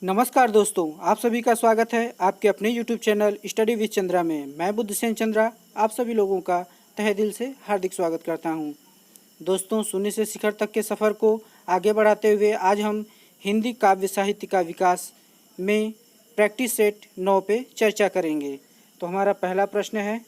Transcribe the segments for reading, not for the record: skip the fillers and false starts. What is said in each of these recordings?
नमस्कार दोस्तों, आप सभी का स्वागत है आपके अपने YouTube channel study with Chandra में। मैं बुद्धसेन चंद्रा आप सभी लोगों का तहे दिल से हार्दिक स्वागत करता हूं। दोस्तों, शून्य से शिखर तक के सफ़र को आगे बढ़ाते हुए आज हम हिंदी काव्य साहित्य का विकास में प्रैक्टिस सेट 9 पे चर्चा करेंगे। तो हमारा पहला प्रश्न है,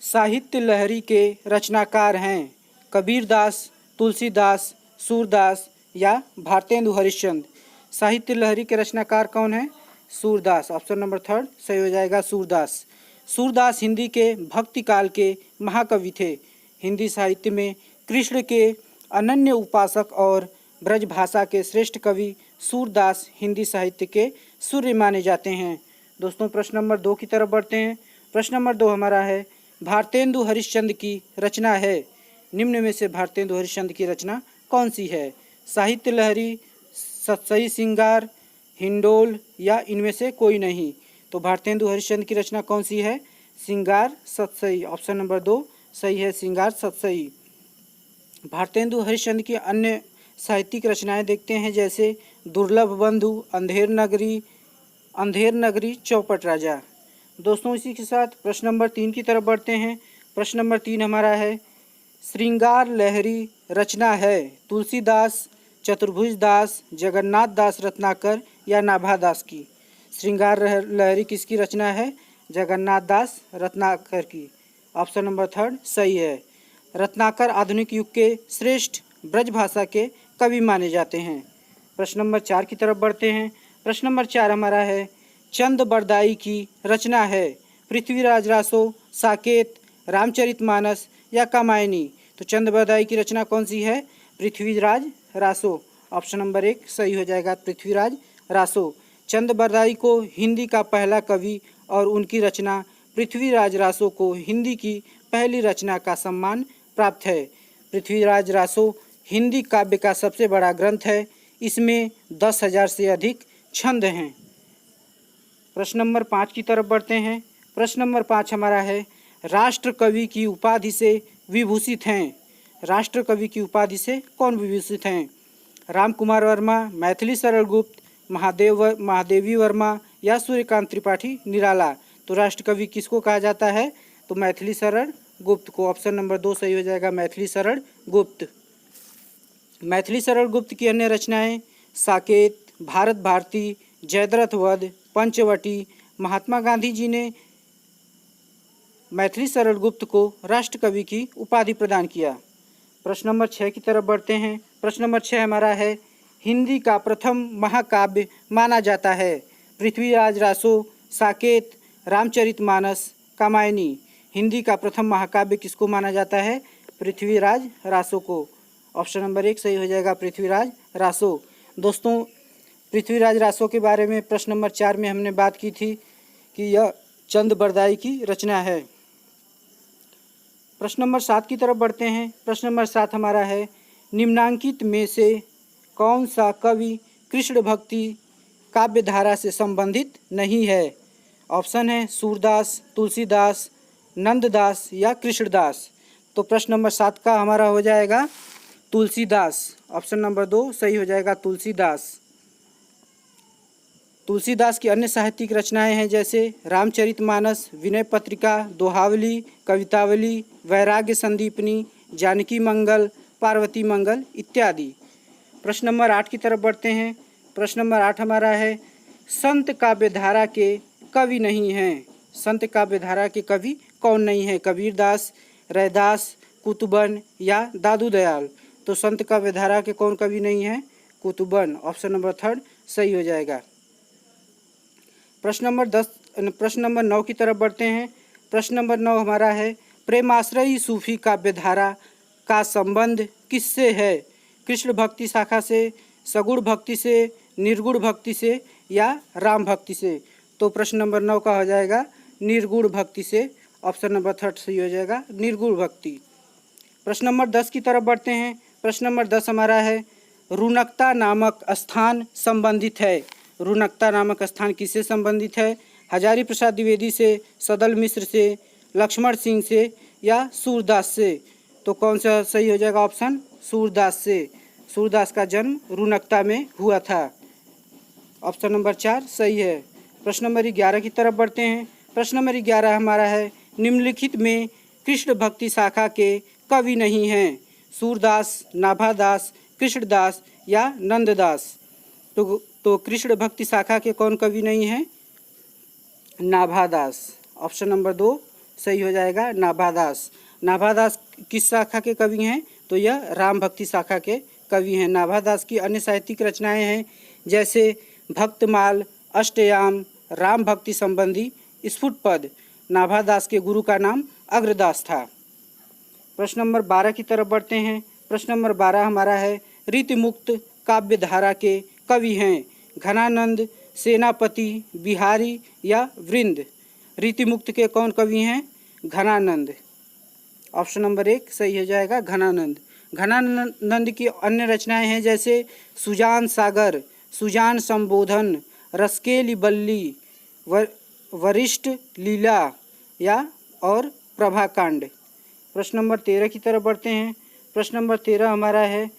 साहित्य लहरी के रचनाकार हैं कबीरदास, तुलसीदास, सूरदास या भारतेंदु हरिश्चंद्र। साहित्य लहरी के रचनाकार कौन है? सूरदास। ऑप्शन नंबर 3 सही हो जाएगा, सूरदास। सूरदास हिंदी के भक्ति काल के महाकवि थे। हिंदी साहित्य में कृष्ण के अनन्य उपासक और ब्रज भाषा के श्रेष्ठ कवि सूरदास हिंदी साहित्य के सूर्य माने जाते हैं। दोस्तों, प्रश्न नंबर 2 की तरफ बढ़ते हैं। प्रश्न नंबर 2 हमारा है, भारतेंदु हरिश्चंद्र की रचना है, निम्न में से भारतेंदु हरिश्चंद्र की रचना कौन सी है? साहित्य लहरी, सतसई श्रृंगार, हिंडोल या इनमें से कोई नहीं। तो भारतेंदु हरिश्चंद्र की रचना कौन सी है? श्रृंगार सतसई। ऑप्शन नंबर 2 सही है, श्रृंगार सतसई। भारतेंदु हरिश्चंद्र की अन्य साहित्यिक रचनाएं देखते हैं, जैसे दुर्लभ बंधु, अंधेर नगरी, चौपट राजा। दोस्तों, इसी के साथ प्रश्न नंबर 3 की तरफ बढ़ते हैं। प्रश्न नंबर 3 हमारा है, श्रृंगार लहरी रचना है तुलसीदास, चतुर्भुज दास, जगन्नाथ दास रत्नाकर या नाभा दास की। श्रृंगार लहरी किसकी रचना है? जगन्नाथ दास रत्नाकर की। ऑप्शन नंबर 3 सही है। रत्नाकर आधुनिक युग के श्रेष्ठ ब्रज भाषा के कवि माने जाते हैं। प्रश्न नंबर 4 की तरफ बढ़ते हैं। प्रश्न नंबर 4 हमारा है, चंद बरदाई की रचना है पृथ्वीराज रासो, साकेत, रामचरितमानस या कामायनी। तो चंद बरदाई की रचना कौन सी है? पृथ्वीराज रासो। ऑप्शन नंबर 1 सही हो जाएगा, पृथ्वीराज रासो। चंद बरदाई को हिंदी का पहला कवि और उनकी रचना पृथ्वीराज रासो को हिंदी की पहली रचना का सम्मान प्राप्त है। पृथ्वीराज रासो हिंदी काव्य का सबसे बड़ा ग्रंथ है। इसमें 10,000 से अधिक छंद हैं। प्रश्न नंबर 5 की तरफ बढ़ते हैं। प्रश्न नंबर 5 हमारा है, राष्ट्र कवि की उपाधि से विभूषित हैं। राष्ट्र कवि की उपाधि से कौन विभूषित हैं? राम कुमार वर्मा, मैथिली सरल गुप्त, महादेवी वर्मा या सूर्यकांत त्रिपाठी निराला। तो राष्ट्र कवि किसको कहा जाता है? तो मैथिली सरल गुप्त को। ऑप्शन नंबर 2 सही हो जाएगा, मैथिली सरल गुप्त। मैथिली सरल गुप्त की अन्य रचनाएं साकेत, भारत भारती, जयद्रथ वध, पंचवटी। महात्मा गांधी जी ने मैथिली सरल गुप्त को राष्ट्र कवि की उपाधि प्रदान किया। प्रश्न नंबर 6 की तरफ बढ़ते हैं। प्रश्न नंबर 6 हमारा है, हिंदी का प्रथम महाकाव्य माना जाता है पृथ्वीराज रासो, साकेत, रामचरितमानस, कामायनी। हिंदी का प्रथम महाकाव्य किसको माना जाता है? पृथ्वीराज रासो को। ऑप्शन नंबर 1 सही हो जाएगा, पृथ्वीराज रासो। दोस्तों, पृथ्वीराज रासो के बारे में प्रश्न नंबर 4 में हमने बात की थी कि यह चंद बरदाई की रचना है। प्रश्न नंबर 7 की तरफ बढ़ते हैं। प्रश्न नंबर 7 हमारा है, निम्नांकित में से कौन सा कवि कृष्ण भक्ति काव्य धारा से संबंधित नहीं है? ऑप्शन है सूरदास, तुलसीदास, नंददास या कृष्णदास। तो प्रश्न नंबर 7 का हमारा हो जाएगा तुलसीदास। ऑप्शन नंबर 2 सही हो जाएगा, तुलसीदास। तुलसीदास की अन्य साहित्यिक रचनाएं हैं, जैसे रामचरितमानस, विनय पत्रिका, दोहावली, कवितावली, वैराग्य संदीपनी, जानकी मंगल, पार्वती मंगल इत्यादि। प्रश्न नंबर 8 की तरफ बढ़ते हैं। प्रश्न नंबर 8 हमारा है, संत काव्यधारा के कवि नहीं हैं। संत काव्यधारा के कवि कौन नहीं है? कबीरदास, रैदास, कुतुबन या दादू दयाल। तो संत काव्यधारा के कौन कवि नहीं है? कुतुबन। ऑप्शन नंबर 3 सही हो जाएगा। प्रश्न नंबर 9 की तरफ बढ़ते हैं। प्रश्न नंबर 9 हमारा है, प्रेमाश्रयी सूफी काव्यधारा का संबंध किससे है? कृष्ण भक्ति शाखा से, सगुण भक्ति से, निर्गुण भक्ति से या राम भक्ति से। तो प्रश्न नंबर 9 का हो जाएगा निर्गुण भक्ति से। ऑप्शन नंबर 3 सही हो जाएगा, निर्गुण भक्ति। प्रश्न नंबर 10 की तरफ बढ़ते हैं। प्रश्न नंबर 10 हमारा है, रुनकता नामक स्थान संबंधित है। रुनकता नामक स्थान किससे संबंधित है? हजारी प्रसाद द्विवेदी से, सदल मिश्र से, लक्ष्मण सिंह से या सूरदास से। तो कौन सा सही हो जाएगा? ऑप्शन सूरदास से। सूरदास का जन्म रुनकता में हुआ था। ऑप्शन नंबर 4 सही है। प्रश्न नंबर 11 की तरफ बढ़ते हैं। प्रश्न नंबर 11 हमारा है, निम्नलिखित में कृष्ण भक्ति शाखा के कवि नहीं हैं? सूरदास, नाभादास, कृष्णदास या नंददास? तो कृष्ण भक्ति शाखा के कौन कवि नहीं हैं? नाभादास। ऑप्शन नंबर 2 सही हो जाएगा, नाभादास। नाभादास किस शाखा के कवि हैं? तो यह राम भक्ति शाखा के कवि हैं। नाभादास की अन्य साहित्यिक रचनाएं हैं जैसे भक्तमाल, अष्टयाम, राम भक्ति संबंधी स्फुट पद। नाभादास के गुरु का नाम अग्रदास था। प्रश्न नंबर 12 की तरफ बढ़ते हैं। प्रश्न नंबर 12 हमारा है, रीतिमुक्त काव्य धारा के कवि हैं? घनानंद, सेनापति, बिहारी या वृंद? रीतिमुक्त के कौन कवि हैं? घनानंद। ऑप्शन नंबर 1 सही हो जाएगा, घनानंद। घनानंद की अन्य रचनाएं हैं जैसे सुजान सागर, सुजान संबोधन, रसकेली बल्ली, वरिष्ठ लीला या और प्रभाकांड। प्रश्न नंबर 13 की तरफ बढ़ते हैं। प्रश्न नंबर 13 हमारा है,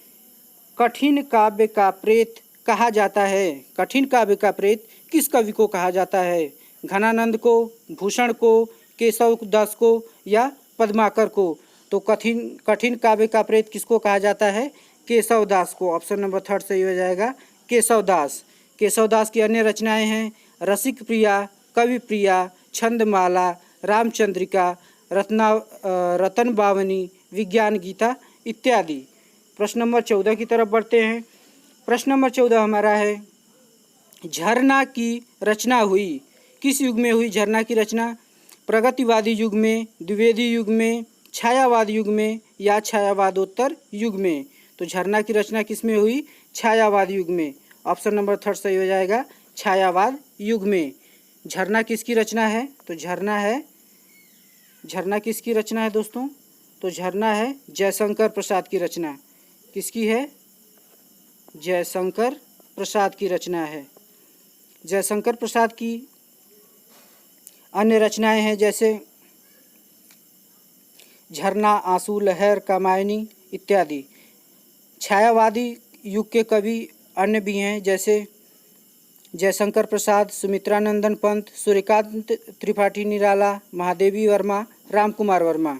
कठिन काव्य का प्रेत कहा जाता है? कठिन काव्य का प्रेत किस कवि को कहा जाता है? घनानंद को, भूषण को, केशव दास को या पद्माकर को? तो कठिन काव्य का प्रेत किसको कहा जाता है? केशव दास को। ऑप्शन नंबर 3 सही हो जाएगा, केशव दास। केशव दास की अन्य रचनाएं हैं रसिक प्रिया, कवि प्रिया, छंदमाला, रामचंद्रिका, रतन बावनी, विज्ञान गीता इत्यादि। प्रश्न नंबर 14 की तरफ बढ़ते हैं। प्रश्न नंबर 14 हमारा है, झरना की रचना हुई किस युग में हुई? झरना की रचना प्रगतिवादी युग में, द्विवेदी युग में, छायावाद युग में या छायावादोत्तर युग में? तो झरना की रचना किस में हुई? छायावाद युग में। ऑप्शन नंबर 3 सही हो जाएगा, छायावाद युग में। झरना किसकी रचना है? तो झरना किसकी रचना है दोस्तों? तो झरना है जयशंकर प्रसाद की रचना। किसकी है? जयशंकर प्रसाद की रचना है। जयशंकर प्रसाद की अन्य रचनाएं हैं जैसे झरना, आंसू, लहर, कामायनी इत्यादि। छायावादी युग के कवि अन्य भी हैं जैसे जयशंकर प्रसाद, सुमित्रानंदन पंत, सूर्यकांत त्रिपाठी निराला, महादेवी वर्मा, राम कुमार वर्मा।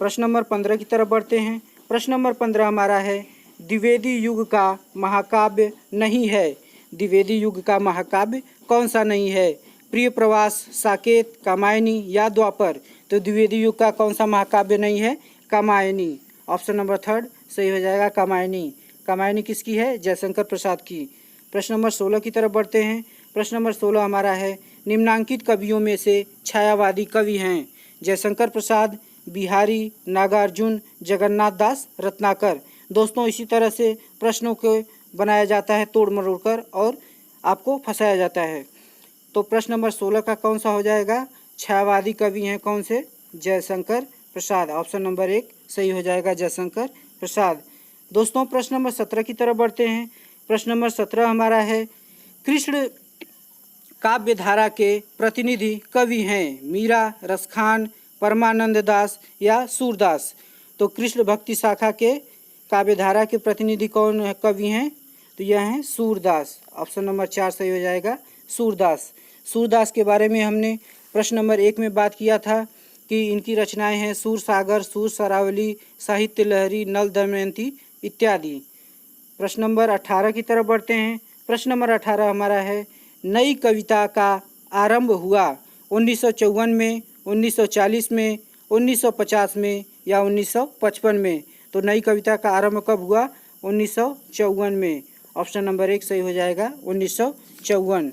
प्रश्न नंबर 15 की तरफ बढ़ते हैं। प्रश्न नंबर 15 हमारा है, द्विवेदी युग का महाकाव्य नहीं है? द्विवेदी युग का महाकाव्य कौन सा नहीं है? प्रिय प्रवास, साकेत, कामायनी या द्वापर? तो द्विवेदी युग का कौन सा महाकाव्य नहीं है? कामायनी। ऑप्शन नंबर 3 सही हो जाएगा, कामायनी। कामायनी किसकी है? जयशंकर प्रसाद की। प्रश्न नंबर 16 की तरफ बढ़ते हैं। प्रश्न नंबर 16 हमारा है, निम्नांकित कवियों में से छायावादी कवि हैं? जयशंकर प्रसाद, बिहारी, नागार्जुन, जगन्नाथ दास, रत्नाकर। दोस्तों इसी तरह से प्रश्नों को बनाया जाता है तोड़ मरोड़ कर और आपको फंसाया जाता है। तो प्रश्न नंबर 16 का कौन सा हो जाएगा? छायावादी कवि हैं कौन से? जयशंकर प्रसाद। ऑप्शन नंबर 1 सही हो जाएगा, जयशंकर प्रसाद। दोस्तों प्रश्न नंबर 17 की तरफ बढ़ते हैं। प्रश्न नंबर 17 हमारा है, कृष्ण काव्य धारा के प्रतिनिधि कवि हैं? मीरा, रसखान, परमानंद दास या सूरदास? तो कृष्ण भक्ति शाखा के काव्य धारा के प्रतिनिधि कौन कवि हैं? तो यह हैं सूरदास। ऑप्शन नंबर 4 सही हो जाएगा, सूरदास। सूरदास के बारे में हमने प्रश्न नंबर 1 में बात किया था कि इनकी रचनाएं हैं सूर सागर, सूर सरावली, साहित्य लहरी, नल दमयंती इत्यादि। प्रश्न नंबर 18 की तरफ बढ़ते हैं। प्रश्न नंबर 18 हमारा है, नई कविता का आरंभ हुआ 1954 में, 1940 में, 1950 में या 1955 में? तो नई कविता का आरंभ कब हुआ? 1954 में। ऑप्शन नंबर 1 सही हो जाएगा, 1954।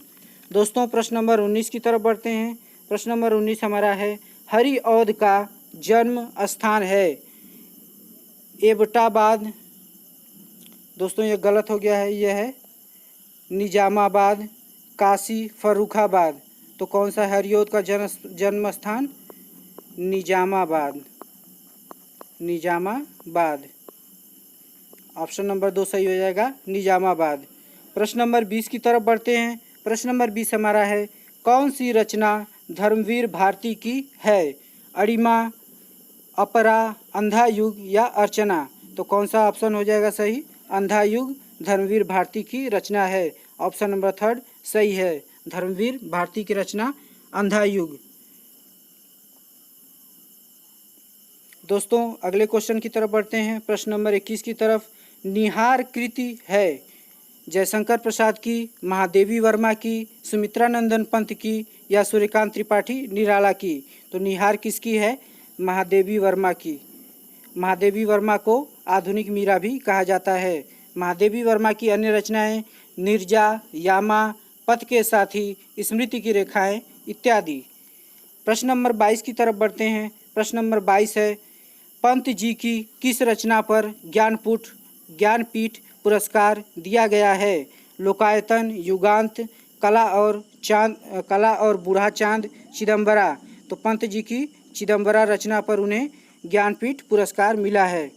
दोस्तों प्रश्न नंबर 19 की तरफ बढ़ते हैं। प्रश्न नंबर 19 हमारा है, हरिऔध का जन्म स्थान है? एबटाबाद। दोस्तों ये गलत हो गया है, यह है निजामाबाद, काशी, फर्रुखाबाद। तो कौन सा हरिऔध का जन्म स्थान? निजामाबाद। निजामाबाद। ऑप्शन नंबर 2 सही हो जाएगा, निजामाबाद। प्रश्न नंबर 20 की तरफ बढ़ते हैं। प्रश्न नंबर 20 हमारा है, कौन सी रचना धर्मवीर भारती की है? अरिमा, अपरा, अंधा युग या अर्चना? तो कौन सा ऑप्शन हो जाएगा सही? अंधा युग धर्मवीर भारती की रचना है। ऑप्शन नंबर थर्ड सही है। धर्मवीर भारती की रचना अंधा युग। दोस्तों अगले क्वेश्चन की तरफ बढ़ते हैं। प्रश्न नंबर 21 की तरफ। निहार कृति है जयशंकर प्रसाद की, महादेवी वर्मा की, सुमित्रा नंदन पंत की या सूर्यकांत त्रिपाठी निराला की? तो निहार किसकी है? महादेवी वर्मा की। महादेवी वर्मा को आधुनिक मीरा भी कहा जाता है। महादेवी वर्मा की अन्य रचनाएं निर्जा, यामा, पथ के साथी, स्मृति की रेखाएं इत्यादि। प्रश्न नंबर 22 की तरफ बढ़ते हैं। प्रश्न नंबर 22 है, पंत जी की किस रचना पर ज्ञानपीठ पुरस्कार दिया गया है? लोकायतन, युगांत, कला और बूढ़ा चांद, चिदम्बरा। तो पंत जी की चिदम्बरा रचना पर उन्हें ज्ञानपीठ पुरस्कार मिला है।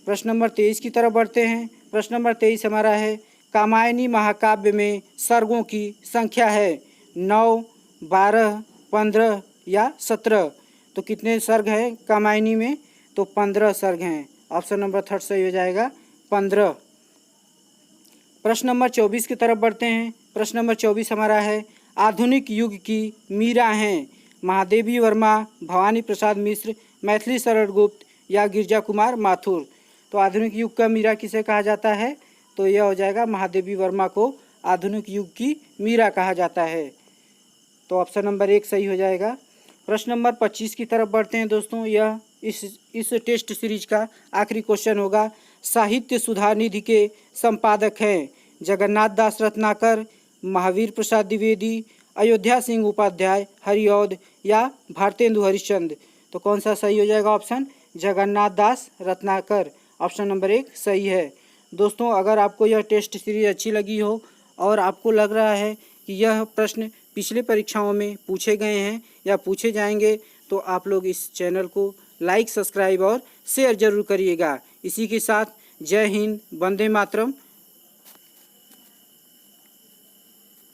प्रश्न नंबर 23 की तरफ बढ़ते हैं। प्रश्न नंबर 23 हमारा है, कामायनी महाकाव्य में सर्गों की संख्या है 9, 12, 15 या 17? तो कितने सर्ग हैं कामायनी में? तो 15 सर्ग हैं। ऑप्शन नंबर थर्ड सही हो जाएगा 15। प्रश्न नंबर 24 की तरफ बढ़ते हैं। प्रश्न नंबर 24 हमारा है, आधुनिक युग की मीरा हैं महादेवी वर्मा, भवानी प्रसाद मिश्र, मैथिली शरण गुप्त या गिरजा कुमार माथुर? तो आधुनिक युग का मीरा किसे कहा जाता है? तो यह हो जाएगा महादेवी वर्मा को आधुनिक युग की मीरा कहा जाता है। तो ऑप्शन नंबर 1 सही हो जाएगा। प्रश्न नंबर 25 की तरफ बढ़ते हैं दोस्तों। यह इस टेस्ट सीरीज का आखिरी क्वेश्चन होगा। साहित्य सुधा निधि के संपादक हैं जगन्नाथ दास रत्नाकर, महावीर प्रसाद द्विवेदी, अयोध्या सिंह उपाध्याय, हरिऔध या भारतेंदु हरिश्चंद्र? तो कौन सा सही हो जाएगा ऑप्शन? जगन्नाथ दास रत्नाकर। ऑप्शन नंबर 1 सही है। दोस्तों अगर आपको यह टेस्ट सीरीज अच्छी लगी हो और आपको लग रहा है कि यह प्रश्न पिछले परीक्षाओं में पूछे गए हैं या पूछे जाएंगे, तो आप लोग इस चैनल को लाइक, सब्सक्राइब और शेयर जरूर करिएगा। इसी के साथ जय हिंद, वंदे मातरम।